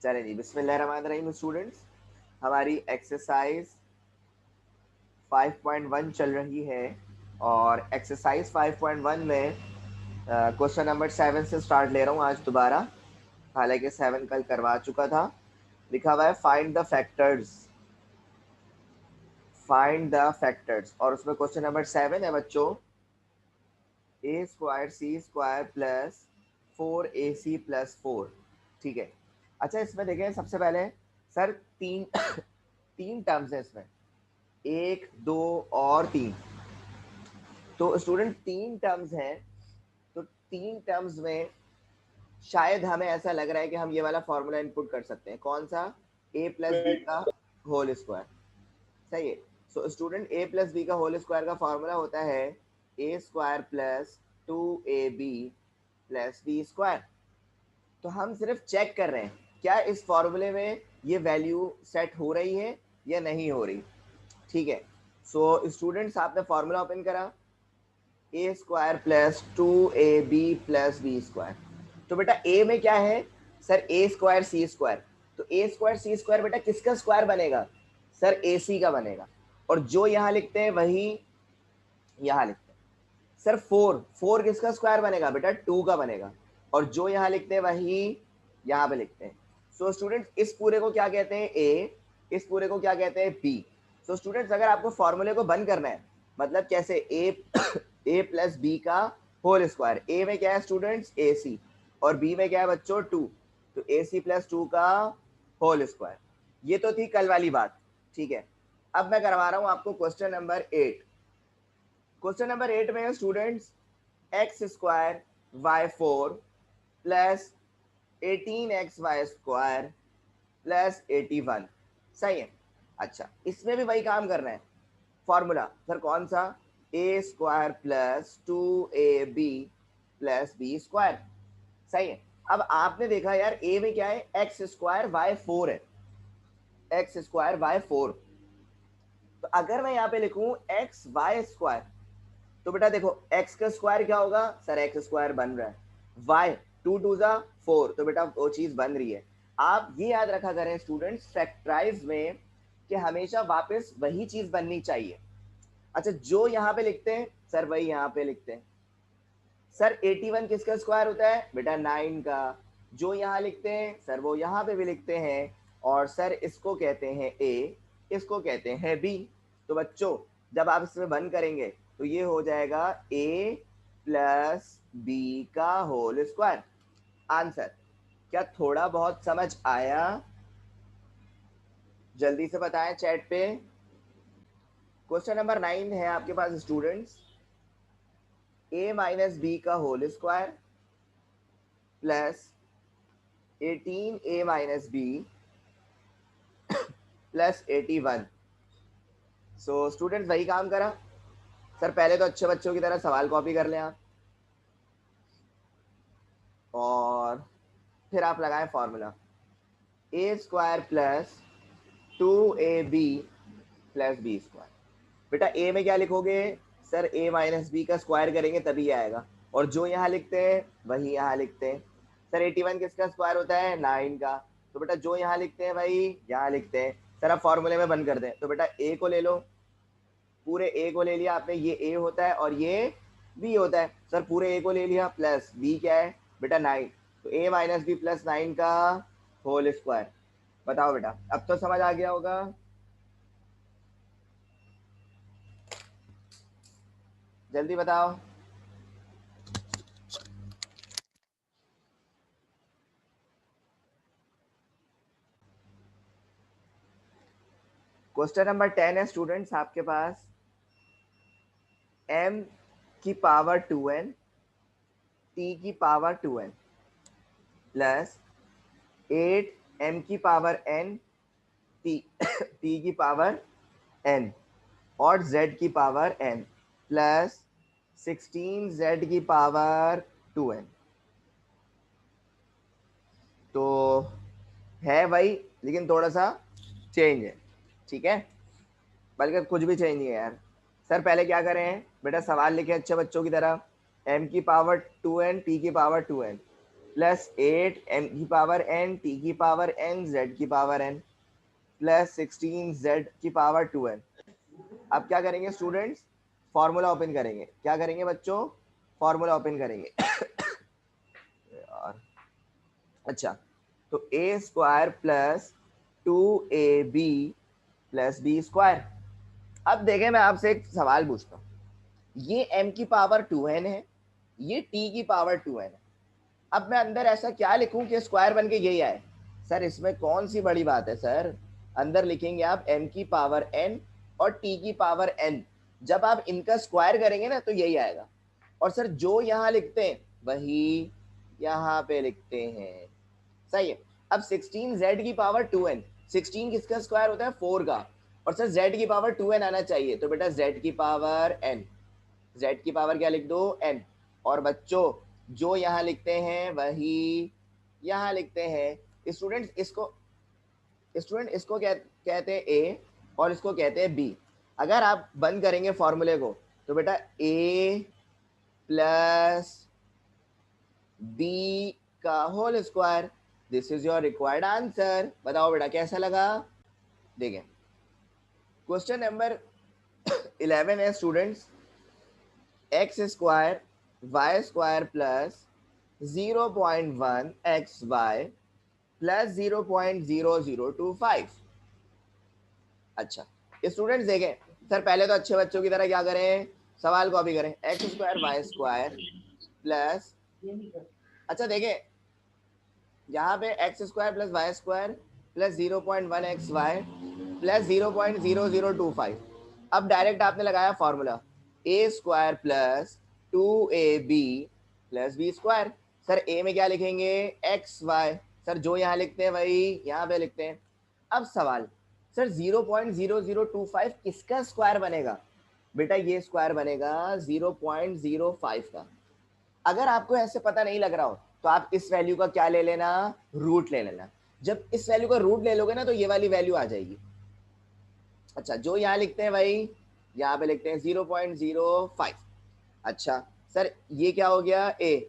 चले जी, बिस्मिल्लाहिर्रहमानिर्रहीम स्टूडेंट्स। हमारी एक्सरसाइज 5.1 चल रही है और एक्सरसाइज 5.1 में क्वेश्चन नंबर 7 से स्टार्ट ले रहा हूँ आज दोबारा। हालांकि 7 कल करवा चुका था। लिखा हुआ है find the factors, find the factors, और उसमें क्वेश्चन नंबर 7 है बच्चों, ए square C square plus 4ac+4। ठीक है। अच्छा, इसमें देखें सबसे पहले सर तीन तीन टर्म्स है इसमें, एक दो और तीन। तो स्टूडेंट तीन टर्म्स हैं, तो तीन टर्म्स में शायद हमें ऐसा लग रहा है कि हम ये वाला फॉर्मूला इनपुट कर सकते हैं। कौन सा? ए प्लस बी का होल स्क्वायर। सही है। So student A plus B का होल स्क्वायर का फॉर्मूला होता है A square plus 2ab plus B square. तो हम सिर्फ चेक कर रहे हैं क्या इस फॉर्मूले में ये वैल्यू सेट हो रही है या नहीं हो रही। ठीक है। सो स्टूडेंट्स, आपने फॉर्मूला ओपन करा, A square plus 2ab plus B square. तो बेटा ए में क्या है sir? A square C square. तो ए स्क्वायर सी स्क्वायर बेटा किसका स्क्वायर बनेगा सर? ए सी का बनेगा। और जो यहाँ लिखते हैं वही यहाँ लिखते हैं। सर फोर, फोर किसका स्क्वायर बनेगा बेटा? टू का बनेगा। और जो यहाँ लिखते हैं वही यहाँ पे लिखते हैं। सो स्टूडेंट्स, इस पूरे को क्या कहते हैं? ए। इस पूरे को क्या कहते हैं? बी। सो स्टूडेंट्स, अगर आपको फॉर्मूले को बंद करना है, मतलब कैसे? ए ए प्लस बी का होल स्क्वायर। ए में क्या है स्टूडेंट्स? ए सी। और बी में क्या है बच्चों? टू। तो ए सी प्लस टू का होल स्क्वायर। ये तो थी कल वाली बात। ठीक है। अब मैं करवा रहा हूं आपको क्वेश्चन नंबर 8। क्वेश्चन नंबर 8 में students x square y four plus 18xy square plus 81। सही है। अच्छा, इसमें भी वही काम करना है। फॉर्मूला सर कौन सा? A square plus 2ab plus B square. सही है। अब आपने देखा यार, ए में क्या है? एक्स स्क्वायर वाई फोर है, एक्स स्क्वायर वाई फोर। तो अगर मैं यहाँ पे लिखूं एक्स वाई स्क्वायर, तो बेटा देखो एक्स का स्क्वायर क्या होगा सर? एक्स स्क्वायर बन रहा है। वाई, टू टू जा फोर, तो बेटा वो चीज बन रही है। आप ये याद रखा करें स्टूडेंट्स, फैक्टराइज में कि हमेशा वापस वही चीज बननी चाहिए। अच्छा, जो यहाँ पे लिखते हैं सर वही यहाँ पे लिखते हैं। सर 81 किसका स्क्वायर होता है बेटा? 9 का। जो यहाँ लिखते हैं सर वो यहाँ पे भी लिखते हैं। और सर इसको कहते हैं ए, इसको कहते हैं बी। तो बच्चों, जब आप इसमें बंद करेंगे तो ये हो जाएगा ए प्लस बी का होल स्क्वायर। आंसर क्या थोड़ा बहुत समझ आया? जल्दी से बताएं चैट पे। क्वेश्चन नंबर 9 है आपके पास स्टूडेंट्स, ए माइनस बी का whole square plus 18a-b plus 81। So students, वही काम करा। सर पहले तो अच्छे बच्चों की तरह सवाल कॉपी कर लें आप, और फिर आप लगाएं formula A square plus 2ab plus B square. बेटा ए में क्या लिखोगे सर? ए माइनस बी का स्क्वायर करेंगे तभी आएगा। और जो यहाँ लिखते हैं वही यहाँ लिखते हैं। सर 81 किसका स्क्वायर होता है? 9 का। तो बेटा जो यहाँ लिखते हैं वही यहाँ लिखते हैं। सर आप फॉर्मूले में बंद कर दें, तो बेटा ए को ले लो, पूरे ए को ले लिया आपने, ये ए होता है और ये बी होता है। सर पूरे ए को ले लिया, प्लस बी क्या है बेटा? 9। तो ए माइनस बी प्लस 9 का होल स्क्वायर। बताओ बेटा, अब तो समझ आ गया होगा। जल्दी बताओ। क्वेश्चन नंबर 10 है स्टूडेंट्स आपके पास, m की पावर 2n t की पावर 2n प्लस 8m की पावर n t t की पावर n और z की पावर n प्लस 16z की पावर 2n। तो है वही, लेकिन थोड़ा सा चेंज है। ठीक है, बल्कि कुछ भी चेंज नहीं है यार। सर पहले क्या करें बेटा? सवाल लिखे अच्छे बच्चों की तरह, m की पावर 2n t की पावर 2n। प्लस 8 m की पावर n t की पावर n z की पावर n प्लस 16 z की पावर 2n। अब क्या करेंगे स्टूडेंट्स, फॉर्मूला ओपन करेंगे। क्या करेंगे बच्चों, फॉर्मूला ओपन करेंगे। यार अच्छा, तो A square plus 2ab plus B square. अब देखें मैं आपसे एक सवाल पूछता हूँ, ये m की पावर 2n है, ये t की पावर 2n है। अब मैं अंदर ऐसा क्या लिखूं कि स्क्वायर बन के यही आए? सर इसमें कौन सी बड़ी बात है सर, अंदर लिखेंगे आप m की पावर n और t की पावर n। जब आप इनका स्क्वायर करेंगे ना तो यही आएगा। और सर जो यहाँ लिखते हैं वही यहाँ पे लिखते हैं, सही है। अब 16z की पावर 2n, 16 किसका स्क्वायर होता है 4 का, और सर z की पावर 2n आना चाहिए, तो बेटा z की पावर n, z की पावर क्या लिख दो n। और बच्चों जो यहाँ लिखते हैं वही यहाँ लिखते हैं। स्टूडेंट इसको कहते हैं a और इसको कहते हैं b। अगर आप बंद करेंगे फॉर्मूले को तो बेटा a प्लस b का whole square, this is your required answer. बताओ बेटा कैसा लगा। देखें क्वेश्चन नंबर 11 है students, x square Y square plus 0.1 x Y plus 0.0025। अच्छा स्टूडेंट्स देखें, सर पहले तो अच्छे बच्चों की तरह क्या करें, सवाल कॉपी करें। X square Y square plus, अच्छा देखें यहाँ पे X square plus Y square plus 0.1 x Y plus 0.0025। अब डायरेक्ट आपने लगाया formula A square plus 2ab plus B square. Sir A में क्या लिखेंगे एक्स वाई, सर जो यहाँ लिखते हैं वही यहाँ पे लिखते हैं। अब सवाल, सर 0.0025 किसका स्क्वायर बनेगा? बेटा ये स्क्वायर बनेगा 0.05 का। अगर आपको ऐसे पता नहीं लग रहा हो तो आप इस वैल्यू का क्या ले लेना, रूट ले लेना। जब इस वैल्यू का रूट ले लोगे ना तो ये वाली वैल्यू आ जाएगी। अच्छा जो यहाँ लिखते हैं वही यहाँ पे लिखते हैं 0.05। अच्छा सर ये क्या हो गया a,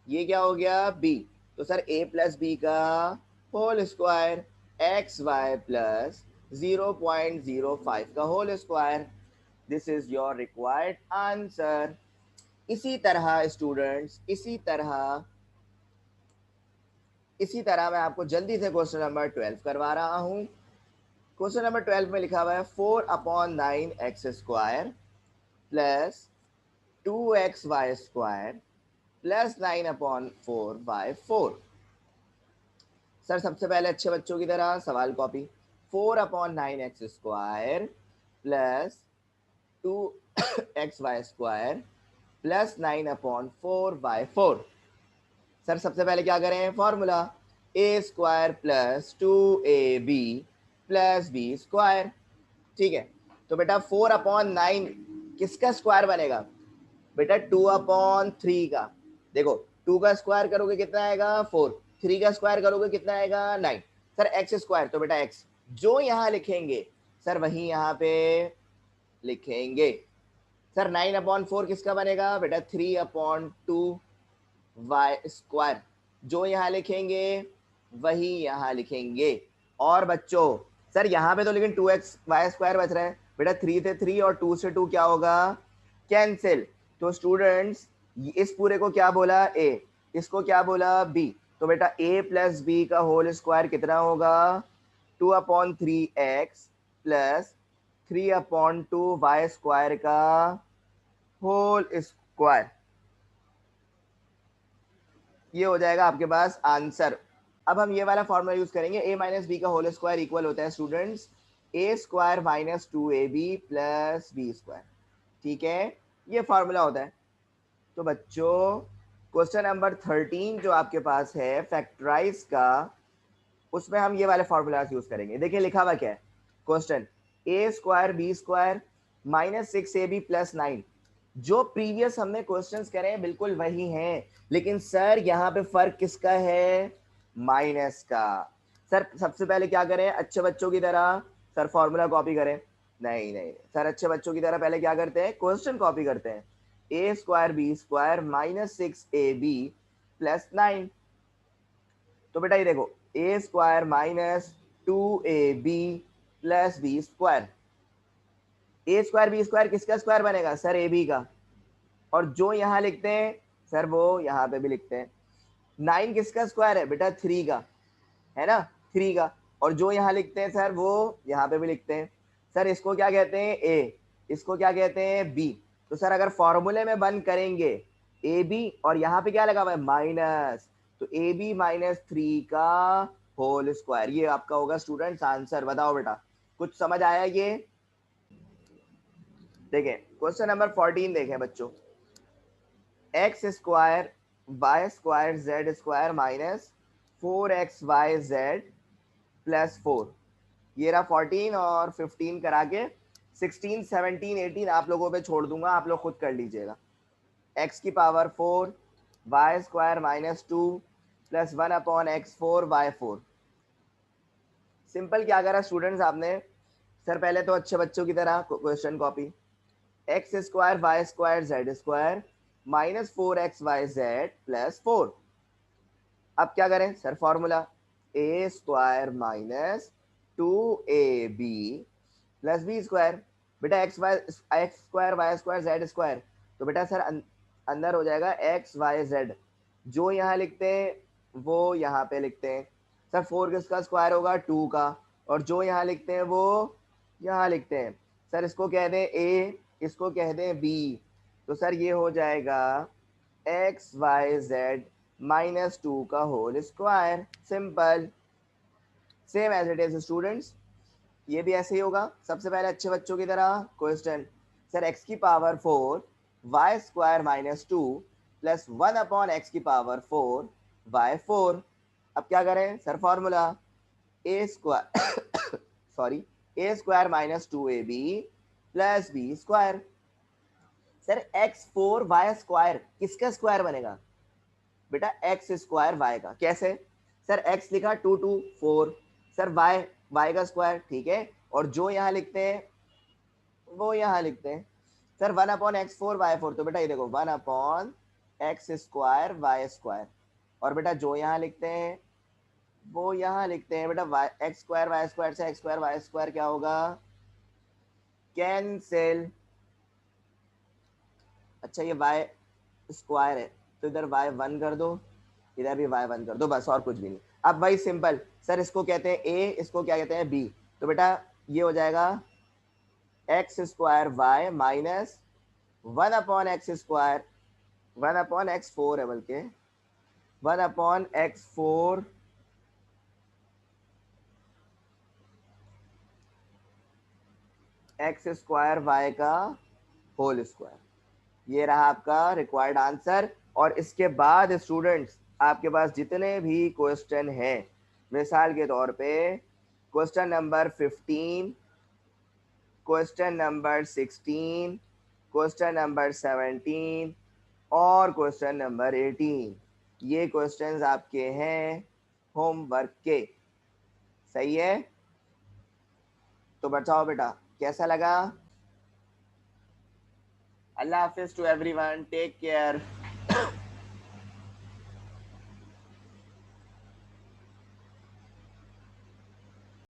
ये क्या हो गया b, तो सर a प्लस बी का whole square x Y plus 0.05 का whole square, this is your required answer. इसी तरह स्टूडेंट्स इसी तरह मैं आपको जल्दी से क्वेश्चन नंबर 12 करवा रहा हूं। क्वेश्चन नंबर 12 में लिखा हुआ है 4/9 X square plus 2x Y square plus 9/4 y4। Sir सबसे पहले अच्छे बच्चों की तरह सवाल copy, 4/9 X square plus 2x Y square plus 9/4 y4। Sir सबसे पहले क्या करें formula A square plus 2ab plus B square. ठीक है, तो बेटा 4/9 किसका स्क्वायर बनेगा? बेटा 2/3 का। देखो 2 का स्क्वायर करोगे कितना आएगा 4, 3 का स्क्वायर करोगे कितना आएगा 9। सर एक्स स्क्वायर, तो बेटा एक्स जो यहाँ लिखेंगे सर वही यहाँ पे लिखेंगे। सर 9/4 किसका बनेगा? बेटा 3/2 वाई स्क्वायर, जो यहाँ लिखेंगे वही यहाँ लिखेंगे। और बच्चों सर यहाँ पे तो लेकिन 2x वाई स्क्वायर बच रहा है, बेटा 3 से 3 और 2 से 2 क्या होगा कैंसिल। तो स्टूडेंट्स इस पूरे को क्या बोला a, इसको क्या बोला b, तो बेटा a प्लस b का होल स्क्वायर कितना होगा 2/3x प्लस 3/2 वाई स्क्वायर का होल स्क्वायर। ये हो जाएगा आपके पास आंसर। अब हम ये वाला फॉर्मूला यूज करेंगे, a माइनस बी का होल स्क्वायर इक्वल होता है students a square minus 2ab plus B square. ठीक है, ये फॉर्मूला होता है। तो बच्चों क्वेश्चन नंबर 13 जो आपके पास है फैक्टराइज का, उसमें हम ये वाले फॉर्मूलाज यूज करेंगे। देखिए लिखा हुआ क्या है question, a square B square minus 6ab plus 9। जो प्रीवियस हमने क्वेश्चंस करे हैं बिल्कुल वही हैं, लेकिन सर यहाँ पे फर्क किसका है? माइनस का। सर सबसे पहले क्या करें अच्छे बच्चों की तरह, सर फॉर्मूला कॉपी करें? नहीं नहीं सर, अच्छे बच्चों की तरह पहले क्या करते हैं क्वेश्चन कॉपी करते हैं। a square B square minus 6ab plus 9। तो बेटा ये देखो A square minus 2ab plus B square. A square B square किसका स्क्वायर बनेगा सर, ए बी का। और जो यहाँ लिखते हैं सर वो यहाँ पे भी लिखते हैं। 9 किसका स्क्वायर है बेटा, 3 का, है ना, 3 का। और जो यहाँ लिखते हैं सर वो यहाँ पे भी लिखते हैं। सर इसको क्या कहते हैं, ए, इसको क्या कहते हैं, बी। तो सर अगर फॉर्मूले में बंद करेंगे ए बी और यहाँ पे क्या लगा हुआ है माइनस, तो ए बी माइनस 3 का होल स्क्वायर, ये आपका होगा स्टूडेंट्स आंसर। बताओ बेटा कुछ समझ आया ये। देखें क्वेश्चन नंबर 14 देखें बच्चों, x square Y square Z square minus 4xyz plus 4। ये रहा 14 और 15 करा के 16 17 18 आप लोगों पे छोड़ दूंगा, आप लोग खुद कर लीजिएगा। x की power 4 Y square minus 2 plus 1 upon x4y4। Simple क्या करा स्टूडेंट्स आपने, सर पहले तो अच्छे बच्चों की तरह question copy, X square Y square Z square minus 4xyz plus 4। अब क्या करें sir, formula A square minus 2ab plus B square. बेटा X square Y square Z square, तो बेटा सर अंदर हो जाएगा एक्स वाई जेड, जो यहाँ लिखते हैं वो यहाँ पे लिखते हैं। सर 4 किसका स्क्वायर होगा, 2 का, और जो यहाँ लिखते हैं वो यहाँ लिखते हैं। सर इसको कह दें ए, इसको कह दें बी, तो सर ये हो जाएगा एक्स वाई जेड माइनस 2 का whole square. Simple, same as it is students, ये भी ऐसे ही होगा। सबसे पहले अच्छे बच्चों की तरह क्वेश्चन, सर एक्स की power 4 Y square minus 2 plus 1 upon X की पावर 4 वाई 4। अब क्या करें sir, formula A square sorry A square minus 2ab plus B square. Sir x4 Y square किसका स्क्वायर बनेगा बेटा, एक्स स्क्वायर वाई का। कैसे सर, x लिखा 2 2 4, सर y का स्क्वायर, ठीक है, और जो यहाँ लिखते हैं वो यहाँ लिखते हैं। सर 1 अपॉन x4y4, तो बेटा ये देखो 1 upon x square Y square, और बेटा जो यहाँ लिखते हैं वो यहाँ लिखते हैं। बेटा एक्स स्क्वायर वाई स्क्वायर से एक्स स्क्वायर वाई स्क्वायर क्या होगा, कैंसिल। अच्छा ये वाई स्क्वायर है तो इधर y1 कर दो, इधर भी y1 कर दो, बस और कुछ भी नहीं। अब भाई सिंपल, सर इसको कहते हैं a, इसको क्या कहते हैं b, तो बेटा ये हो जाएगा x square y minus 1 upon x square, 1 upon x4 है, बल्कि 1 upon x4 x square y का होल स्क्वायर। ये रहा आपका रिक्वायर्ड आंसर। और इसके बाद स्टूडेंट्स आपके पास जितने भी क्वेश्चन हैं, मिसाल के तौर पे question number 15, question number 16, question number 17 और क्वेश्चन नंबर 18, ये क्वेश्चंस आपके हैं होमवर्क के। सही है, तो बताओ बेटा कैसा लगा। अल्लाह हाफिज टू एवरीवन, टेक केयर।